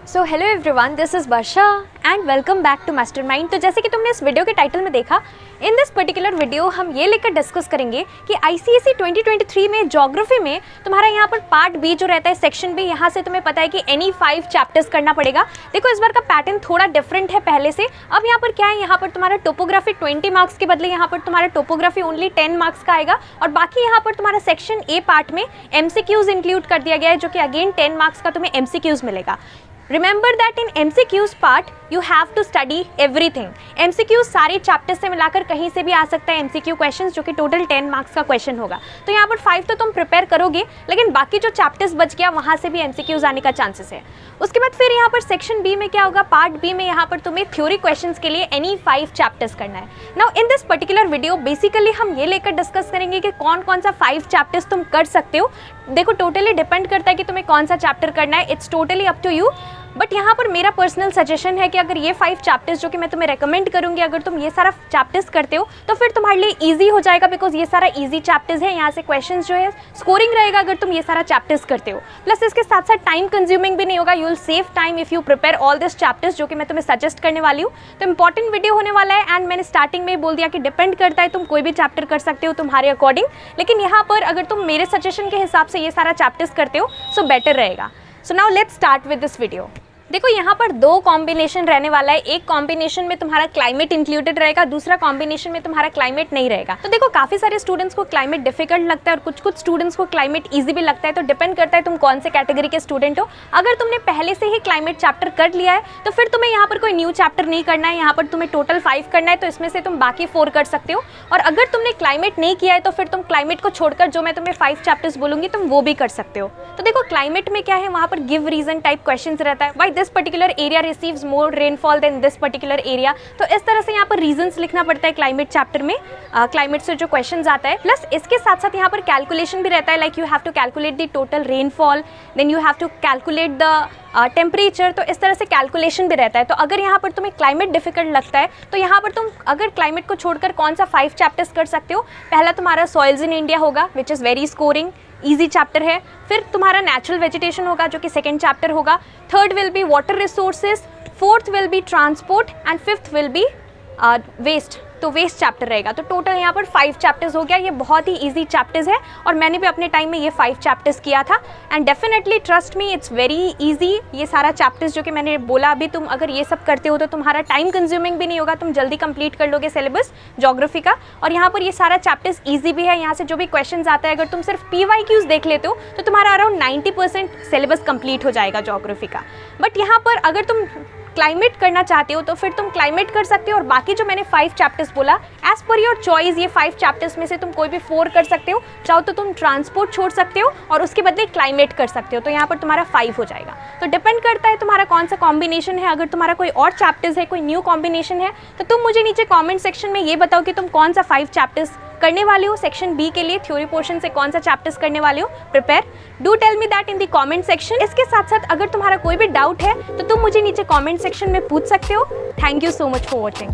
So hello everyone, this is Varsha and welcome back to Mastermind. तो जैसे कि तुमने इस वीडियो के टाइटल में देखा, इन दिस पर्टिकुलर वीडियो हम ये लेकर डिस्कस करेंगे कि आईसीएसई 2023 में ज्योग्राफी में तुम्हारा यहाँ पर पार्ट बी जो रहता है, सेक्शन बी, यहाँ से तुम्हें पता है कि एनी 5 चैप्टर्स करना पड़ेगा। देखो इस बार का पैटर्न थोड़ा डिफरेंट है पहले से। अब यहाँ पर क्या है, यहाँ पर तुम्हारा टोपोग्राफी 20 मार्क्स के बदले यहाँ पर तुम्हारा टोपोग्राफी ओनली 10 मार्क्स का आएगा, और बाकी यहाँ पर तुम्हारा सेक्शन ए पार्ट में एमसीक्यूज इंक्लूड कर दिया गया है, जो कि अगेन 10 मार्क्स का तुम्हें एमसीक्यूज मिलेगा। Remember that in MCQs part you have to study everything. MCQs सारे चैप्टर्स से मिलाकर कहीं से भी आ सकता है MCQ क्वेश्चंस, जो कि टोटल 10 मार्क्स का क्वेश्चन होगा। तो यहाँ पर 5 तो तुम प्रिपेयर करोगे, लेकिन बाकी जो चैप्टर्स बच गया वहाँ से भी MCQs आने का चांसेस है। उसके बाद फिर यहाँ पर सेक्शन बी में क्या होगा, पार्ट बी में यहाँ पर तुम्हें थ्योरी क्वेश्चंस के लिए एनी 5 चैप्टर्स करना है। Now in this particular video basically हम ये लेकर डिस्कस करेंगे कि कौन कौन सा 5 चैप्टर्स तुम कर सकते हो। देखो टोटली डिपेंड करता है कि तुम्हें कौन सा चैप्टर करना है, it's totally up to you. But यहाँ पर मेरा पर्सनल सजेशन है कि अगर ये 5 चैप्टर्स जो कि मैं तुम्हें रेकमेंड करूँगी, अगर तुम ये सारा चैप्टर्स करते हो तो फिर तुम्हारे लिए इजी हो जाएगा, बिकॉज ये सारा इजी चैप्टर्स है। यहाँ से क्वेश्चंस जो है स्कोरिंग रहेगा अगर तुम ये सारा चैप्टर्स करते हो। प्लस इसके साथ साथ टाइम कंज्यूमिंग भी नहीं होगा, you will save time if you prepare all this chapters, जो कि मैं तुम्हें सजेस्ट करने वाली हूँ। तो इंपॉर्टेंट वीडियो होने वाला है, एंड मैंने स्टार्टिंग में ही बोल दिया कि डिपेंड करता है, तुम कोई भी चैप्टर कर सकते हो तुम्हारे अकॉर्डिंग, लेकिन यहाँ पर अगर तुम मेरे सजेशन के हिसाब से ये सारा चैप्टर्स करते हो सो बेटर रहेगा। So now let's start with this video. देखो यहाँ पर 2 कॉम्बिनेशन रहने वाला है। एक कॉम्बिनेशन में तुम्हारा क्लाइमेट इंक्लूडेड रहेगा, दूसरा कॉम्बिनेशन में तुम्हारा क्लाइमेट नहीं रहेगा। तो देखो काफ़ी सारे स्टूडेंट्स को क्लाइमेट डिफिकल्ट लगता है और कुछ स्टूडेंट्स को क्लाइमेट इजी भी लगता है। तो डिपेंड करता है तुम कौन से कैटेगरी के स्टूडेंट हो। अगर तुमने पहले से ही क्लाइमेट चैप्टर कर लिया है तो फिर तुम्हें यहाँ पर कोई न्यू चैप्टर नहीं करना है, यहाँ पर तुम्हें टोटल 5 करना है, तो इसमें से तुम बाकी 4 कर सकते हो। और अगर तुमने क्लाइमेट नहीं किया है तो फिर तुम क्लाइमेट को छोड़कर जो मैं तुम्हें 5 चैप्टर्स बोलूँगी तुम वो भी कर सकते हो। तो देखो क्लाइमेट में क्या है, वहाँ पर गिव रीजन टाइप क्वेश्चन रहता है। Why this particular area receives more rainfall than this particular area। तो इस तरह से यहाँ पर रीजंस लिखना पड़ता है क्लाइमेट चैप्टर में, क्लाइमेट से जो क्वेश्चंस आता है। प्लस इसके साथ साथ यहाँ पर कैलकुलेशन भी रहता है, like you have to calculate the total rainfall, then you have to calculate the temperature. तो इस तरह से कैलकुलेशन भी रहता है। तो अगर यहाँ पर तुम्हें क्लाइमेट डिफिकल्ट लगता है तो यहाँ पर तुम अगर क्लाइमेट को छोड़कर कौन सा 5 चैप्टर्स कर सकते हो, पहला तुम्हारा सॉइल्स इन इंडिया होगा, which is very scoring, easy chapter है। फिर तुम्हारा नेचुरल वेजिटेशन होगा, जो कि सेकेंड चैप्टर होगा। Third will be water resources, fourth will be transport, and fifth will be waste. तो वेस्ट चैप्टर रहेगा। तो टोटल यहाँ पर 5 चैप्टर्स हो गया। ये बहुत ही इजी चैप्टर्स है और मैंने भी अपने टाइम में ये 5 चैप्टर्स किया था, and definitely trust me it's very easy. ये सारा चैप्टर्स जो कि मैंने बोला अभी, तुम अगर ये सब करते हो तो तुम्हारा टाइम कंज्यूमिंग भी नहीं होगा, तुम जल्दी कंप्लीट कर लोगे सिलेबस ज्योग्राफी का। और यहाँ पर ये सारा चैप्टर्स ईजी भी है। यहाँ से जो भी क्वेश्चन आता है, अगर तुम सिर्फ PYQs देख लेते हो तो तुम्हारा अराउंड 90% सिलेबस कंप्लीट हो जाएगा ज्योग्राफी का। बट यहाँ पर अगर तुम क्लाइमेट करना चाहते हो तो फिर तुम क्लाइमेट कर सकते हो, और बाकी जो मैंने 5 चैप्टर्स बोला एज पर योर चॉइस, ये 5 चैप्टर्स में से तुम कोई भी 4 कर सकते हो। चाहो तो तुम ट्रांसपोर्ट छोड़ सकते हो और उसके बदले क्लाइमेट कर सकते हो, तो यहाँ पर तुम्हारा 5 हो जाएगा। तो डिपेंड करता है तुम्हारा कौन सा कॉम्बिनेशन है। अगर तुम्हारा कोई और चैप्टर्स है, कोई न्यू कॉम्बिनेशन है, तो तुम मुझे नीचे कॉमेंट सेक्शन में ये बताओ कि तुम कौन सा 5 चैप्टर्स करने वाले हो सेक्शन बी के लिए, थ्योरी पोर्शन से कौन सा चैप्टर्स करने वाले हो prepare. Do tell me that in the comment section. इसके साथ साथ अगर तुम्हारा कोई भी डाउट है तो तुम मुझे नीचे कमेंट सेक्शन में पूछ सकते हो। Thank you so much for watching.